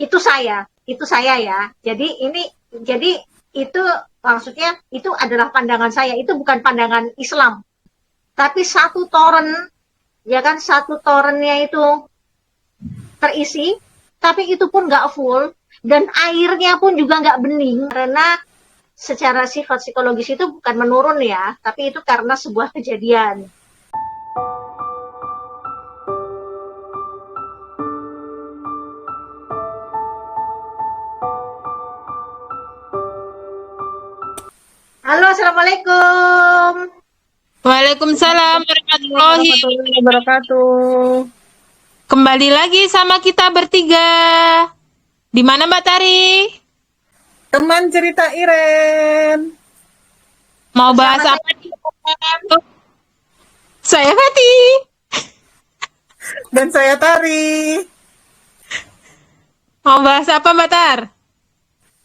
itu saya ya. Jadi itu maksudnya itu adalah pandangan saya, itu bukan pandangan Islam. Tapi satu toren, ya kan, satu torennya itu terisi, tapi itu pun nggak full, dan airnya pun juga nggak bening, karena secara sifat psikologis itu bukan menurun ya, tapi itu karena sebuah kejadian. Halo, assalamualaikum. Waalaikumsalam warahmatullahi Warahmatullahi wabarakatuh. Kembali lagi sama kita bertiga. Di mana Mbak Tari? Teman cerita Iren. Mau bahas apa nih? Saya Fati. Dan saya Tari. Mau bahas apa Mbak Tar?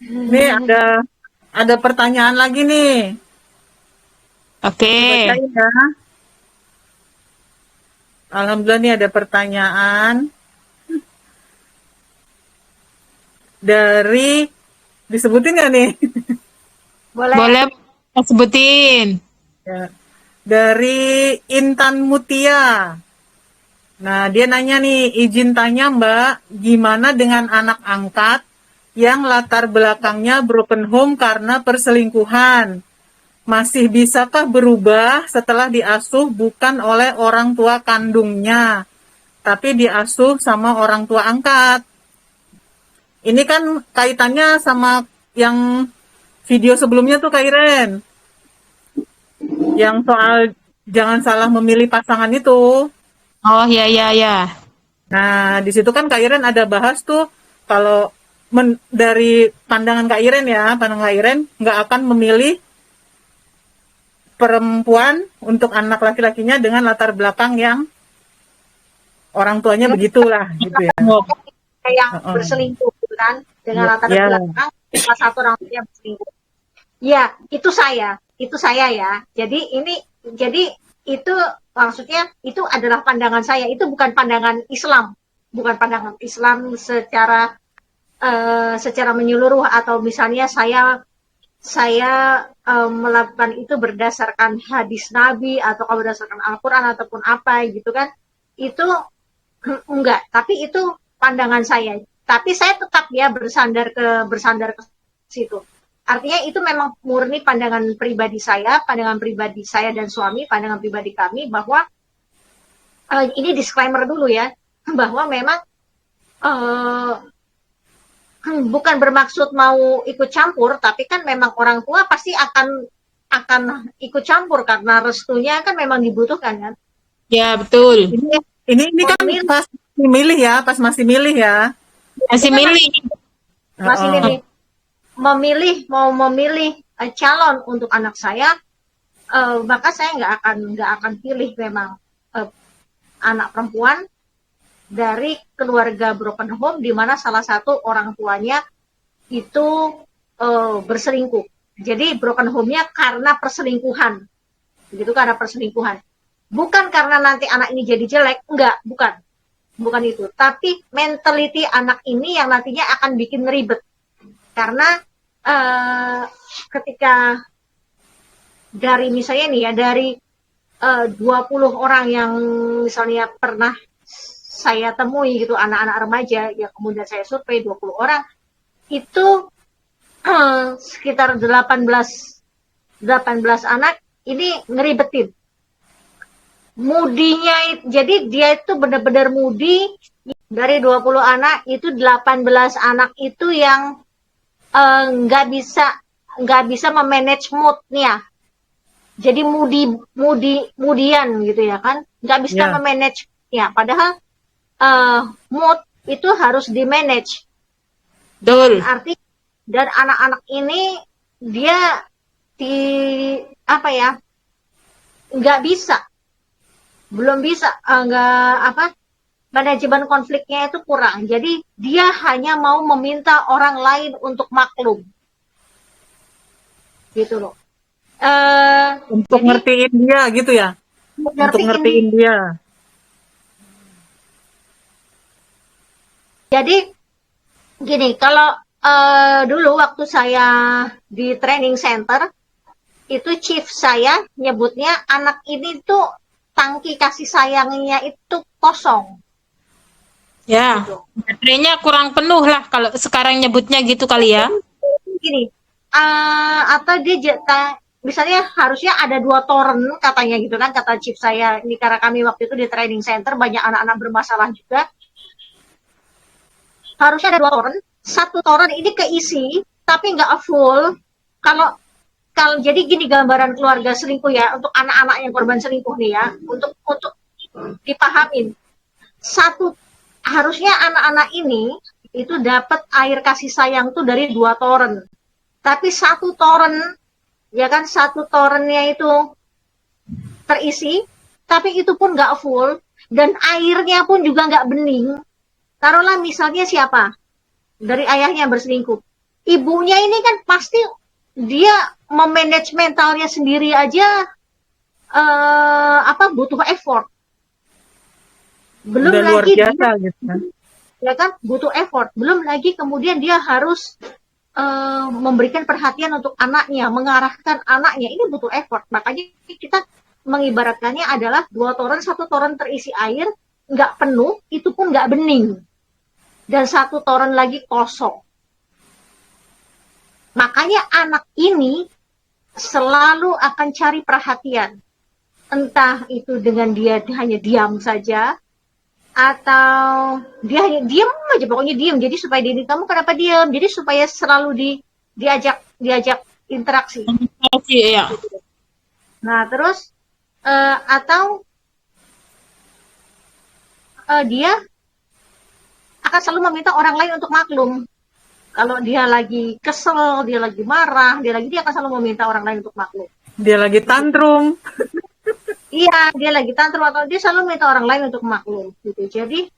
Nih ada pertanyaan lagi nih. Oke. Bacain ya. Alhamdulillah nih ada pertanyaan dari, disebutin nggak nih? Boleh sebutin. Ya. Dari Intan Mutia. Nah, dia nanya nih, izin tanya Mbak, gimana dengan anak angkat yang latar belakangnya broken home karena perselingkuhan? Masih bisakah berubah setelah diasuh bukan oleh orang tua kandungnya, tapi diasuh sama orang tua angkat? Ini kan kaitannya sama yang video sebelumnya tuh Kak Iren. Yang soal jangan salah memilih pasangan itu. Oh ya. Nah, di situ kan Kak Iren ada bahas tuh, kalau dari pandangan Kak Iren ya, pandangan Kak Iren nggak akan memilih perempuan untuk anak laki-lakinya dengan latar belakang yang orang tuanya begitulah gitu ya. Yang berselingkuh kan, dengan latar belakang salah satu orang tuanya berselingkuh. Ya, itu saya ya. Jadi itu maksudnya itu adalah pandangan saya, itu bukan pandangan Islam. Bukan pandangan Islam secara menyeluruh, atau misalnya saya melakukan itu berdasarkan hadis Nabi atau berdasarkan Al-Quran ataupun apa gitu kan, itu enggak, tapi itu pandangan saya. Tapi saya tetap ya bersandar ke situ. Artinya itu memang murni pandangan pribadi saya dan suami, pandangan pribadi kami, bahwa ini disclaimer dulu ya, bahwa memang bukan bermaksud mau ikut campur, tapi kan memang orang tua pasti akan ikut campur karena restunya kan memang dibutuhkan kan. Ya betul. Ini kan pas milih ya, masih milih. Masih milih. Mau memilih calon untuk anak saya, maka saya nggak akan pilih memang anak perempuan dari keluarga broken home di mana salah satu orang tuanya itu berselingkuh. Jadi broken home-nya karena perselingkuhan. Begitu, karena perselingkuhan. Bukan karena nanti anak ini jadi jelek, enggak, bukan. Bukan itu. Tapi mentality anak ini yang nantinya akan bikin ribet. Karena ketika dari misalnya nih ya, dari 20 orang yang misalnya pernah saya temui gitu, anak-anak remaja yang kemudian saya survei 20 orang, itu sekitar 18 anak ini ngeribetin. Mudinya, jadi dia itu benar-benar mudi. Dari 20 anak itu 18 anak itu yang nggak bisa memanage moodnya. Jadi mudian gitu ya kan, nggak bisa memanage ya. Padahal mood itu harus di manage. Betul. Arti, dan anak-anak ini dia nggak bisa, belum bisa, manajemen konfliknya itu kurang. Jadi dia hanya mau meminta orang lain untuk maklum, gitu loh. Untuk ngertiin dia gitu ya. Untuk ngertiin dia. Jadi Gini, kalau dulu waktu saya di training center, itu chief saya nyebutnya anak ini tuh tangki kasih sayangnya itu kosong. Ya, Gitu. baterainya kurang penuh lah kalau sekarang nyebutnya gitu kali ya. Gini, atau dia misalnya harusnya ada 2 toren katanya gitu kan, kata chief saya. Ini karena kami waktu itu di training center banyak anak-anak bermasalah juga. Harusnya ada 2 toren, 1 toren ini keisi tapi nggak full. Kalau kalau jadi gini gambaran keluarga selingkuh ya, untuk anak-anak yang korban selingkuh nih ya, untuk dipahamin. Harusnya anak-anak ini itu dapat air kasih sayang tuh dari 2 toren. Tapi 1 toren, ya kan, 1 torennya itu terisi, tapi itu pun nggak full, dan airnya pun juga nggak bening. Taruhlah misalnya siapa? Dari ayahnya berselingkuh. Ibunya ini kan pasti dia memanage mentalnya sendiri aja butuh effort. Belum Udah luar lagi biasa gitu kan. ya kan butuh effort. Belum lagi kemudian dia harus memberikan perhatian untuk anaknya, mengarahkan anaknya, ini butuh effort. Makanya kita mengibaratkannya adalah 2 toren, 1 toren terisi air, nggak penuh, itu pun nggak bening. Dan 1 toren lagi kosong. Makanya anak ini selalu akan cari perhatian. Entah itu dengan dia hanya diam saja, atau dia hanya diam aja, pokoknya diam. Jadi supaya diri kamu kenapa diam? Jadi supaya selalu diajak interaksi. Ya. Nah terus atau dia akan selalu meminta orang lain untuk maklum. Kalau dia lagi kesel, dia lagi marah, dia akan selalu meminta orang lain untuk maklum. Dia lagi tantrum. Iya, dia lagi tantrum atau dia selalu minta orang lain untuk maklum gitu. Jadi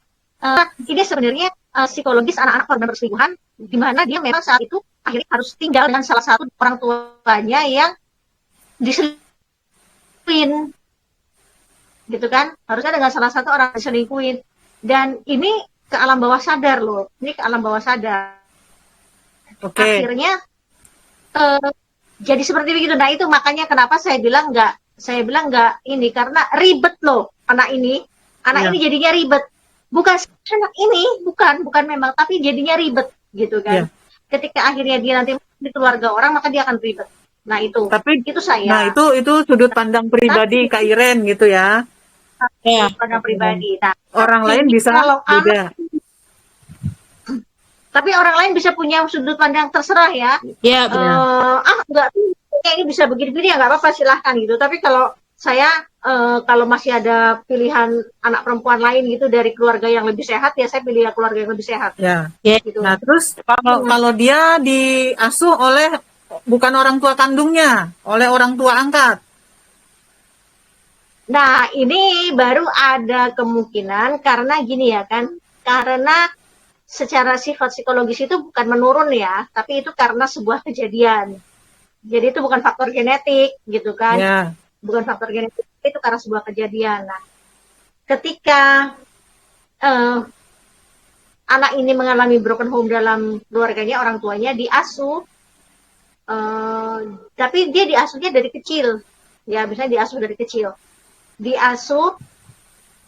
ini sebenarnya psikologis anak-anak korban perselingkuhan, di mana dia memang saat itu akhirnya harus tinggal dengan salah satu orang tuanya yang diselingkuhin, gitu kan? Harusnya dengan salah satu orang diselingkuhin. Dan ini ke alam bawah sadar loh, ini ke alam bawah sadar. Oke. Akhirnya jadi seperti begitu. Nah itu makanya kenapa saya bilang nggak ini, karena ribet loh anak ini Iya. jadinya ribet, bukan anak ini bukan memang, tapi jadinya ribet gitu kan. Iya. Ketika akhirnya dia nanti di keluarga orang, maka dia akan ribet. Nah itu Tapi saya nah itu sudut pandang pribadi Kak Iren gitu ya. Ya. pada pribadi. Nah Orang lain bisa kalau beda. tapi orang lain bisa punya sudut pandang, terserah ya. Ya, Enggak, ini bisa begini-begini ya nggak apa-apa, silahkan gitu. Tapi kalau saya kalau masih ada pilihan anak perempuan lain gitu dari keluarga yang lebih sehat, ya saya pilih keluarga yang lebih sehat. Ya. Gitu. Nah, terus kalau dia diasuh oleh bukan orang tua kandungnya, oleh orang tua angkat. Nah, ini baru ada kemungkinan karena gini ya kan, karena secara sifat psikologis itu bukan menurun ya, tapi itu karena sebuah kejadian. Jadi itu bukan faktor genetik gitu kan. Ya. Bukan faktor genetik, itu karena sebuah kejadian. Nah, ketika anak ini mengalami broken home dalam keluarganya, orang tuanya diasuh, tapi dia diasuhnya dari kecil. Ya, misalnya diasuh dari kecil. Diasuh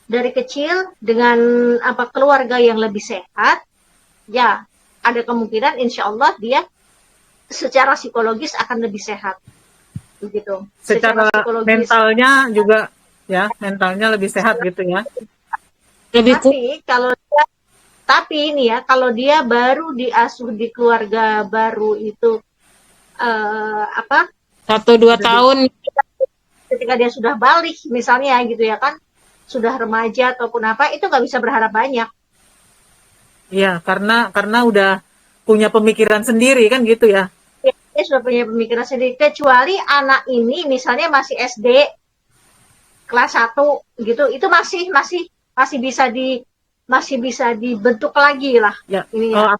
dari kecil dengan keluarga yang lebih sehat, ya ada kemungkinan insya Allah dia secara psikologis akan lebih sehat, begitu. Secara mentalnya juga ya, mentalnya lebih sehat gitu ya. Tapi ini ya, kalau dia baru diasuh di keluarga baru itu 1-2 tahun, ketika dia sudah balik misalnya gitu ya kan, sudah remaja ataupun apa, itu nggak bisa berharap banyak. Iya, karena udah punya pemikiran sendiri kan gitu ya. Dia sudah punya pemikiran sendiri, kecuali anak ini misalnya masih SD kelas 1 gitu, itu masih bisa dibentuk lagi lah. Ya. Ini ya.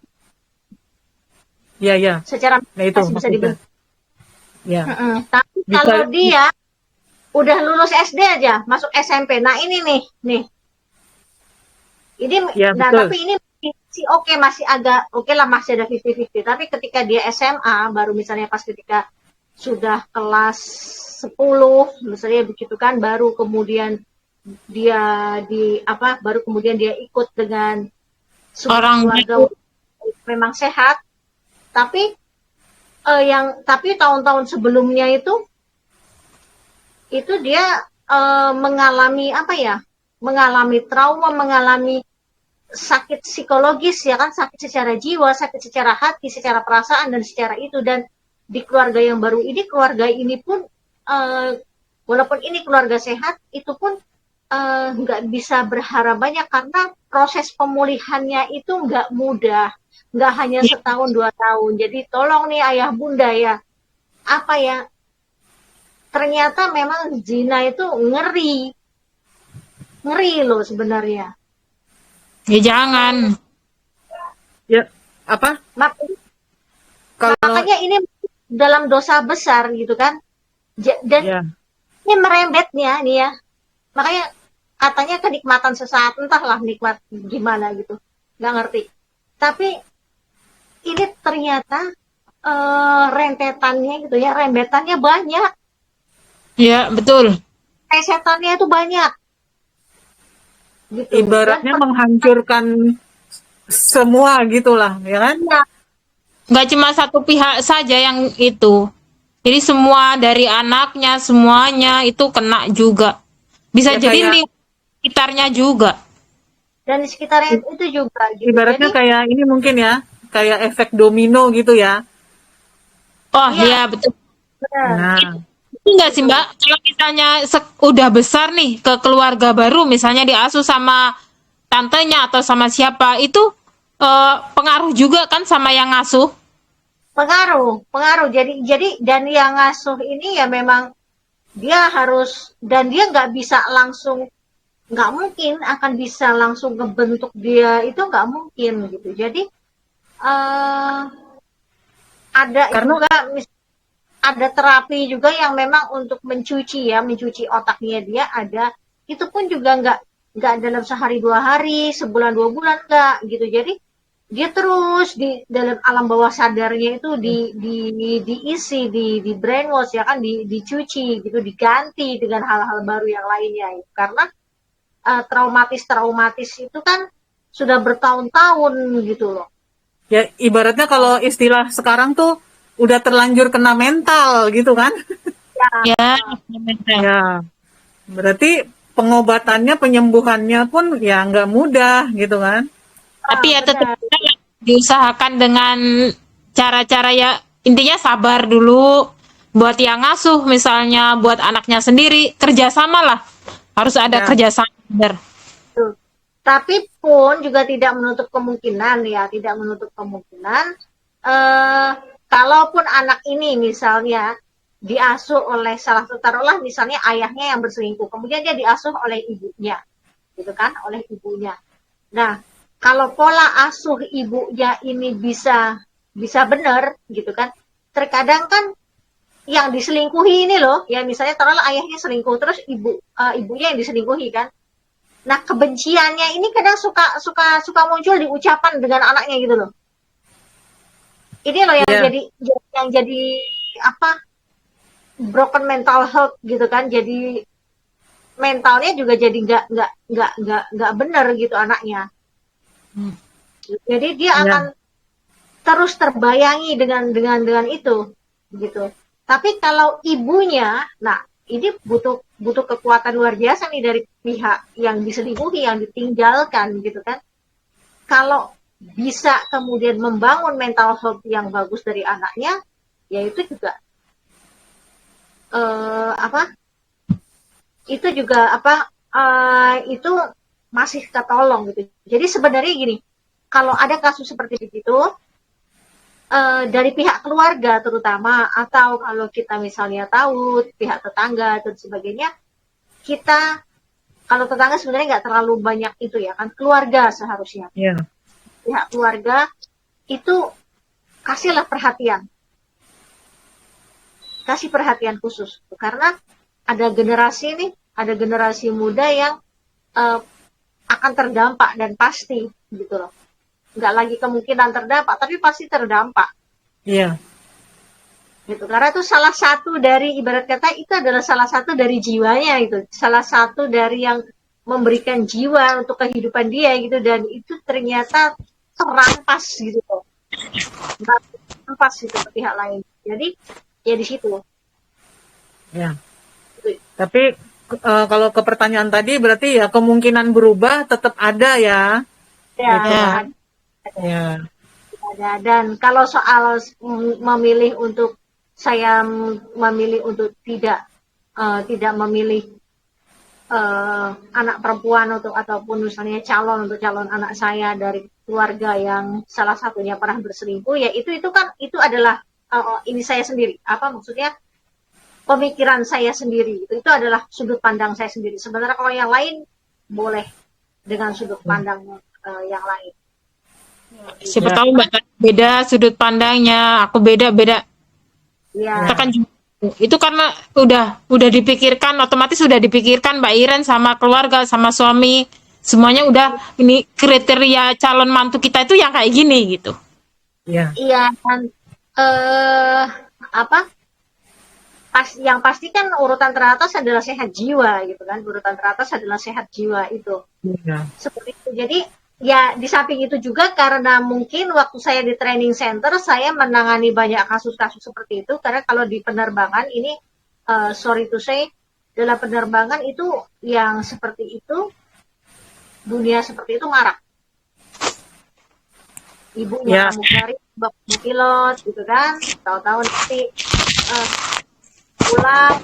Ya. Secara itu masih bisa dibentuk. Ya. Tapi kalau dia udah lulus SD aja, masuk SMP, nah ini nih. Ini, ya, nah betul. tapi ini masih oke, masih agak oke lah, masih ada 50-50. Tapi ketika dia SMA, baru misalnya pas ketika sudah kelas 10, misalnya begitu kan, baru kemudian dia baru kemudian dia ikut dengan sebuah Orang keluarga memang sehat, tapi tapi tahun-tahun sebelumnya itu dia mengalami mengalami trauma, mengalami sakit psikologis ya kan, sakit secara jiwa, sakit secara hati, secara perasaan dan secara itu. Dan di keluarga yang baru ini, keluarga ini pun walaupun ini keluarga sehat, itu pun nggak bisa berharap banyak karena proses pemulihannya itu nggak mudah, nggak hanya setahun 2 tahun. Jadi tolong nih ayah bunda ya, ternyata memang zina itu ngeri loh sebenarnya. ya jangan. Ya, apa? Kalau Makanya ini dalam dosa besar gitu kan. Dan ya, ini merembetnya nih ya. Makanya katanya kenikmatan sesaat, entahlah nikmat gimana gitu. Nggak ngerti. Tapi ini ternyata rentetannya gitu ya, rembetannya banyak. Ya, betul. Setannya itu banyak. Gitu. ibaratnya menghancurkan semua gitulah, ya kan? Nggak cuma satu pihak saja yang itu. Jadi semua dari anaknya, semuanya itu kena juga. Bisa Ya, jadi kayak di sekitarnya juga. Dan di sekitarnya itu juga gitu. ibaratnya Jadi kayak ini mungkin ya, kayak efek domino gitu ya. Oh iya, iya, betul. benar. Nah, Itu enggak sih Mbak, kalau misalnya udah besar nih ke keluarga baru, misalnya diasuh sama tantenya atau sama siapa, itu pengaruh juga kan sama yang ngasuh. Pengaruh. Jadi dan yang ngasuh ini ya memang dia harus, dan dia nggak mungkin akan bisa langsung ngebentuk dia, itu nggak mungkin gitu. Jadi ada karena juga ada terapi juga yang memang untuk mencuci otaknya dia ada. Itu pun juga nggak dalam sehari 2 hari, sebulan 2 bulan, nggak gitu. Jadi dia terus di dalam alam bawah sadarnya itu diisi, di brainwash ya kan, dicuci gitu, diganti dengan hal-hal baru yang lainnya. Karena traumatis itu kan sudah bertahun-tahun gitu loh. ya ibaratnya kalau istilah sekarang tuh udah terlanjur kena mental gitu kan? Ya, Ya, berarti pengobatannya, penyembuhannya pun ya nggak mudah gitu kan? tapi ya tetap Benar. diusahakan dengan cara-cara ya, intinya sabar dulu. Buat yang ngasuh misalnya, buat anaknya sendiri, kerjasama lah. Harus ada Ya, kerjasama. Bener. Tuh. Tapi pun juga tidak menutup kemungkinan kalaupun anak ini misalnya diasuh oleh salah satu, taruhlah misalnya ayahnya yang berselingkuh, kemudian dia diasuh oleh ibunya, gitu kan, oleh ibunya. Nah, kalau pola asuh ibunya ini bisa benar, gitu kan, terkadang kan yang diselingkuhi ini loh, ya misalnya taruhlah ayahnya selingkuh, terus ibunya yang diselingkuhi kan. Nah, kebenciannya ini kadang suka muncul di ucapan dengan anaknya gitu loh. Ini loh yang ya, jadi broken mental health gitu kan. Jadi mentalnya juga jadi nggak benar gitu anaknya. Jadi dia ya, akan terus terbayangi dengan itu gitu. Tapi kalau ibunya, nah ini butuh kekuatan luar biasa nih dari pihak yang diselingkuhi, yang ditinggalkan gitu kan. Kalau bisa kemudian membangun mental health yang bagus dari anaknya, ya itu juga itu masih ketolong gitu. Jadi sebenarnya gini, kalau ada kasus seperti itu dari pihak keluarga terutama, atau kalau kita misalnya tahu pihak tetangga dan sebagainya, kita kalau tetangga sebenarnya nggak terlalu banyak itu ya kan, keluarga seharusnya. ya, Pihak keluarga itu kasih perhatian khusus, karena ada generasi muda yang akan terdampak dan pasti gitu loh. nggak lagi kemungkinan terdampak, tapi pasti terdampak. Iya. Gitu. Karena itu salah satu dari, ibarat kata itu adalah salah satu dari jiwanya gitu, salah satu dari yang memberikan jiwa untuk kehidupan dia gitu, dan itu ternyata terampas gitu loh, terampas gitu ke pihak lain. Jadi ya di situ. Ya. Tapi kalau ke pertanyaan tadi berarti ya kemungkinan berubah tetap ada ya. Ya, Gitu Ya. kan? Ya. ada. Dan kalau soal memilih untuk, saya memilih untuk tidak memilih anak perempuan ataupun misalnya untuk calon anak saya dari keluarga yang salah satunya pernah berselingkuh, ya itu kan itu adalah ini saya sendiri, apa maksudnya, pemikiran saya sendiri, itu adalah sudut pandang saya sendiri. Sebenarnya kalau yang lain boleh dengan sudut pandang yang lain. Siapa Ya. tahu Mbak beda sudut pandangnya, aku beda-beda. Ya, Kita kan juga itu karena udah dipikirkan, otomatis sudah dipikirkan Mbak Iren sama keluarga sama suami, semuanya udah ini kriteria calon mantu kita itu yang kayak gini gitu. Ya. iya. Dan apa? Yang pasti kan urutan teratas adalah sehat jiwa gitu kan, urutan teratas adalah sehat jiwa itu. Ya. Seperti itu. Jadi ya di samping itu juga karena mungkin waktu saya di training center saya menangani banyak kasus-kasus seperti itu, karena kalau di penerbangan ini sorry to say, dalam penerbangan itu yang seperti itu, dunia seperti itu marak. Ibunya Ya. pramugari, bapaknya pilot gitu kan, tahu-tahu nanti pulang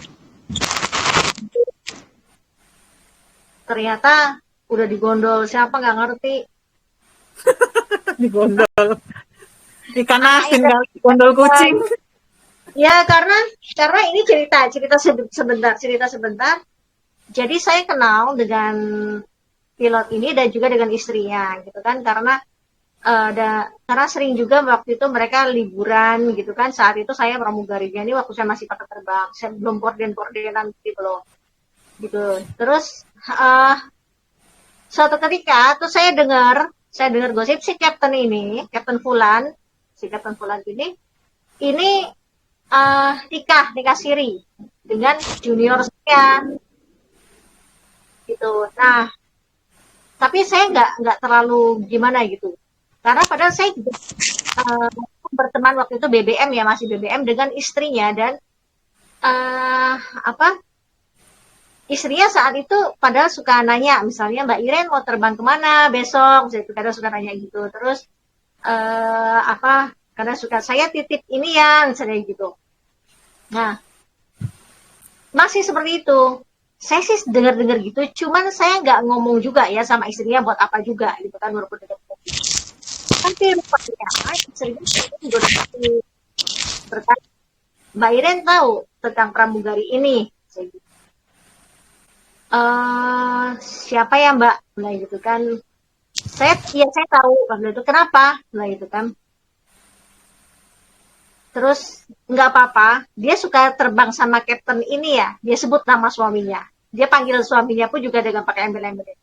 ternyata udah digondol siapa nggak ngerti. Digondol. Ikan asin kali, gondol kucing. Ya karena ini cerita sebentar. Jadi saya kenal dengan pilot ini dan juga dengan istrinya gitu kan, karena karena sering juga waktu itu mereka liburan gitu kan. Saat itu saya pramugarinya ini waktu saya masih pakai terbang, saya belum porden-pordenan gitu loh. Gitu. Terus suatu ketika tuh saya dengar gosip si Captain Fulan ini nikah siri dengan junior saya gitu. Nah, tapi saya nggak terlalu gimana gitu, karena padahal saya juga berteman waktu itu BBM ya, masih BBM dengan istrinya, dan istrinya saat itu padahal suka nanya, misalnya Mbak Iren mau terbang kemana besok, kadang suka nanya gitu. Terus karena suka saya titip ini ya, misalnya gitu. Nah, masih seperti itu. Saya sih dengar-dengar gitu, cuman saya nggak ngomong juga ya sama istrinya buat apa juga gitu kan, walaupun dengar. Tapi rupanya istrinya juga bertanya, Mbak Iren tahu tentang pramugari ini? Saya gitu. Siapa ya Mbak? Nah gitu kan. Saya tahu waktu itu, kenapa? Nah gitu kan. Terus nggak apa-apa, dia suka terbang sama kapten ini ya, dia sebut nama suaminya, dia panggil suaminya pun juga dengan pakai embel-embel.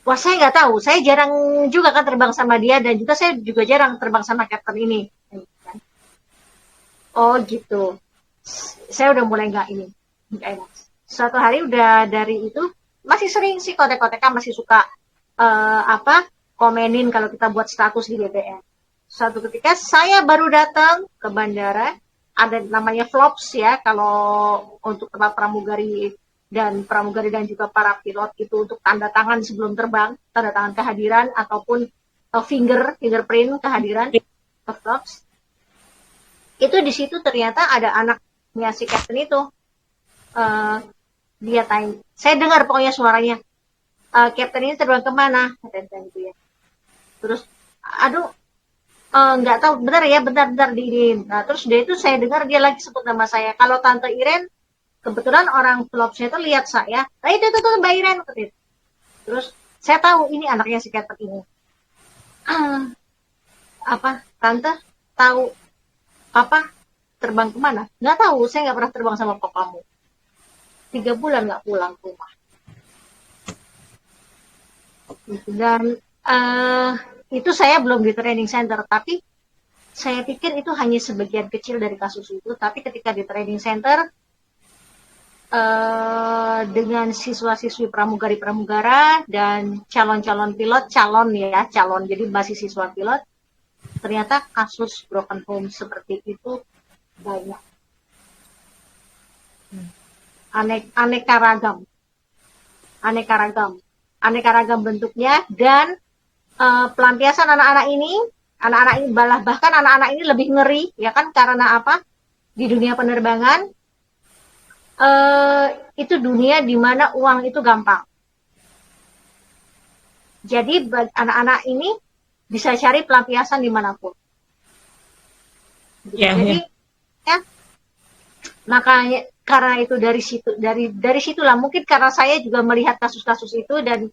Wah saya nggak tahu, saya jarang juga kan terbang sama dia, dan juga saya juga jarang terbang sama kapten ini. Oh gitu, saya udah mulai nggak enak. Suatu hari udah dari itu masih sering sih kontek-kontekan, masih suka komenin kalau kita buat status di BBM. Suatu ketika saya baru datang ke bandara, ada namanya flops ya, kalau untuk tempat pramugari dan juga para pilot itu untuk tanda tangan sebelum terbang, tanda tangan kehadiran ataupun fingerprint kehadiran, flops. Itu di situ ternyata ada anaknya si captain itu. Dia tanya, saya dengar pokoknya suaranya, captain ini terbang kemana? Gitu ya. Terus, aduh, nggak tahu, bentar diinin. Nah, terus dia itu saya dengar dia lagi sebut nama saya. Kalau Tante Iren, kebetulan orang Flopsnya itu lihat saya, nah itu Mbak Iren. Terus saya tahu ini anaknya si Captain ini. Tante tahu Papa terbang kemana? Nggak tahu, saya nggak pernah terbang sama papamu. 3 bulan nggak pulang ke rumah. Dan itu saya belum di training center, tapi saya pikir itu hanya sebagian kecil dari kasus itu. Tapi ketika di training center dengan siswa-siswi pramugari-pramugara dan calon-calon pilot, calon, jadi masih siswa pilot, ternyata kasus broken home seperti itu banyak, aneka ragam bentuknya. Dan pelampiasan anak-anak ini bahkan anak-anak ini lebih ngeri, ya kan, karena apa? Di dunia penerbangan itu dunia di mana uang itu gampang. Jadi anak-anak ini bisa cari pelampiasan dimanapun. Jadi ya, makanya karena itu dari situlah mungkin karena saya juga melihat kasus-kasus itu, dan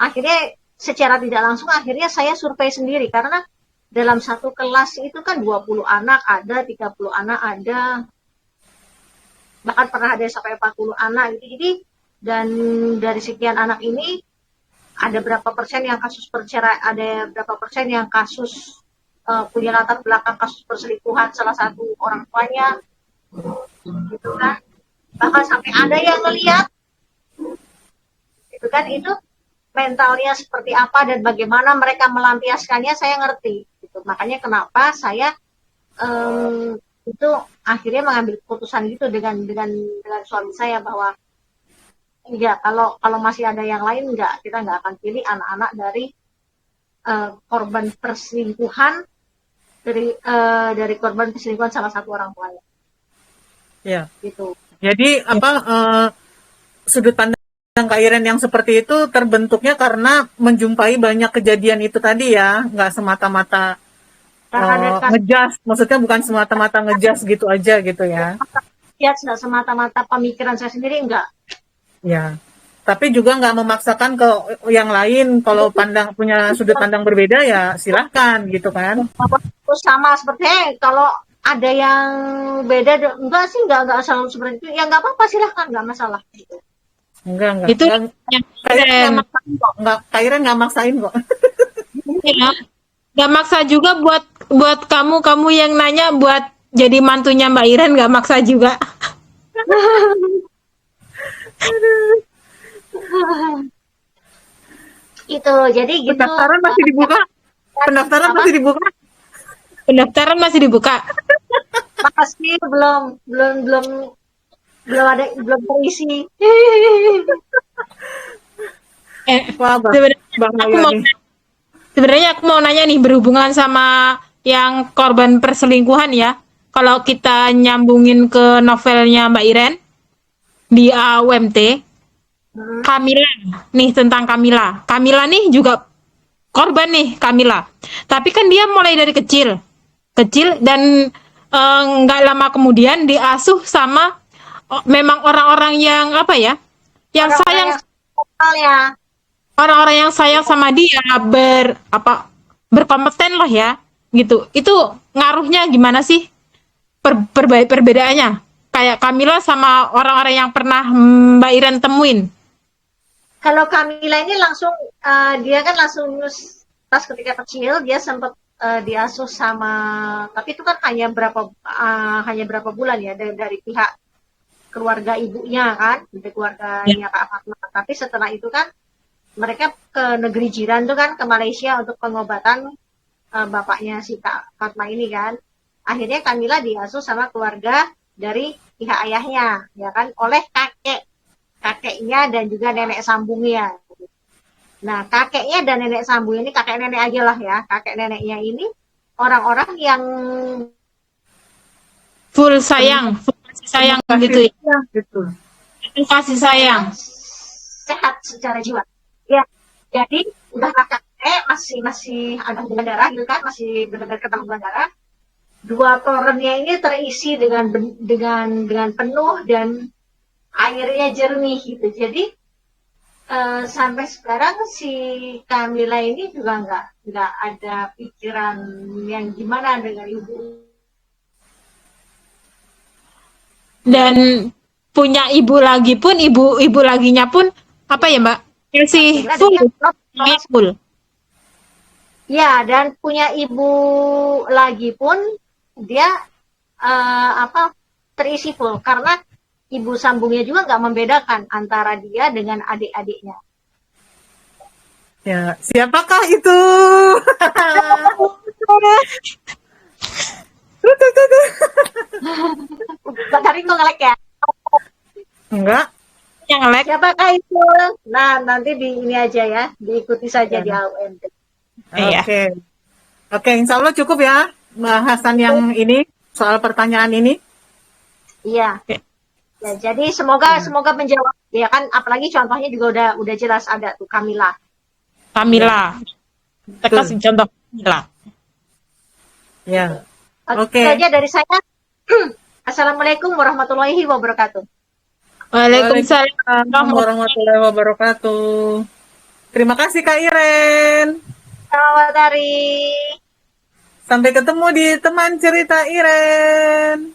akhirnya secara tidak langsung akhirnya saya survei sendiri, karena dalam satu kelas itu kan 20 anak ada, 30 anak ada, bahkan pernah ada sampai 40 anak gitu. Jadi dan dari sekian anak ini ada berapa persen yang kasus perceraian, ada berapa persen yang kasus punya latar belakang kasus perselingkuhan salah satu orang tuanya, gitu kan. Bahkan sampai ada yang ngelihat, gitu kan, itu mentalnya seperti apa dan bagaimana mereka melampiaskannya saya ngerti. Gitu. Makanya kenapa saya itu akhirnya mengambil keputusan gitu dengan suami saya bahwa ya kalau masih ada yang lain kita nggak akan pilih anak-anak dari korban perselingkuhan dari korban perselingkuhan salah satu orang tuanya. Ya. Gitu. Jadi sudut pandang Kak Iren yang seperti itu terbentuknya karena menjumpai banyak kejadian itu tadi ya, nggak semata-mata ngejas, maksudnya bukan semata-mata ngejas gitu aja gitu ya. Ya, nggak semata-mata pemikiran saya sendiri, enggak. Ya, tapi juga nggak memaksakan ke yang lain, kalau punya sudut pandang berbeda ya silahkan gitu kan. Terus sama seperti kalau ada yang beda, enggak sih, enggak selalu seperti itu. Ya nggak apa-apa, silahkan, nggak masalah. Gitu. Enggak. Itu Kak Iren nggak maksain kok. ya, nggak maksa juga buat kamu yang nanya buat jadi mantunya Mbak Iren, nggak maksa juga. Itu jadi gitu. Pendaftaran masih dibuka. Pendaftaran masih dibuka. Makasih, belum terisi. Wah, sebenarnya aku mau nanya nih, berhubungan sama yang korban perselingkuhan ya. Kalau kita nyambungin ke novelnya Mbak Iren di AWMT, Kamila nih, tentang Kamila. Kamila nih juga korban nih, Kamila. Tapi kan dia mulai dari kecil dan nggak lama kemudian diasuh sama memang orang-orang yang apa ya, yang sayang, orang-orang yang sayang sama dia, berkompeten loh ya, gitu. Itu ngaruhnya gimana sih perbedaannya? Kayak Kamila sama orang-orang yang pernah Mbak Iren temuin. Kalau Kamila ini langsung dia kan langsung pas ketika kecil dia sempat diasuh sama, tapi itu kan hanya berapa bulan ya dari pihak keluarga ibunya kan, dari keluarganya Kak Fatma. Tapi setelah itu kan mereka ke negeri jiran tuh kan, ke Malaysia untuk pengobatan bapaknya si Kak Fatma ini kan. Akhirnya Kamila diasuh sama keluarga dari pihak ayahnya, ya kan, oleh kakeknya dan juga nenek sambungnya. Nah, kakeknya dan nenek sambung ini, kakek nenek aja lah ya, kakek neneknya ini orang-orang yang full sayang gitu ya. Gitu. Kasih sayang. Sehat secara jiwa. Ya, jadi udah kakek masih ada hubungan darah gitu kan, masih benar-benar ketemu hubungan darah. Dua torennya ini terisi dengan penuh dan airnya jernih gitu. Jadi sampai sekarang si Kamila ini juga nggak ada pikiran yang gimana dengan ibu. Dan punya ibu lagi pun, ibu laginya pun apa ya Mbak? Masih full. Ya, dan punya ibu lagi pun dia terisi full karena ibu sambungnya juga nggak membedakan antara dia dengan adik-adiknya. Ya, siapakah itu? Tadi kok ngelek ya? Enggak. Yang like. Siapakah itu? Nah, nanti di ini aja ya, diikuti saja di Ya. AUMT. Iya. Oke. Oke, insya Allah cukup ya bahasan yang ini, soal pertanyaan ini. Iya. Oke. Ya, jadi semoga menjawab. Ya kan, apalagi contohnya juga udah jelas ada tuh Kamila. Kamila. Kita Betul. kasih contoh Kamila. Ya. Oke. Oke. Itu aja dari saya. Assalamualaikum warahmatullahi wabarakatuh. Waalaikumsalam Waalaikumsalam warahmatullahi wabarakatuh. Terima kasih Kak Iren. Selamat hari. Sampai ketemu di teman cerita Iren.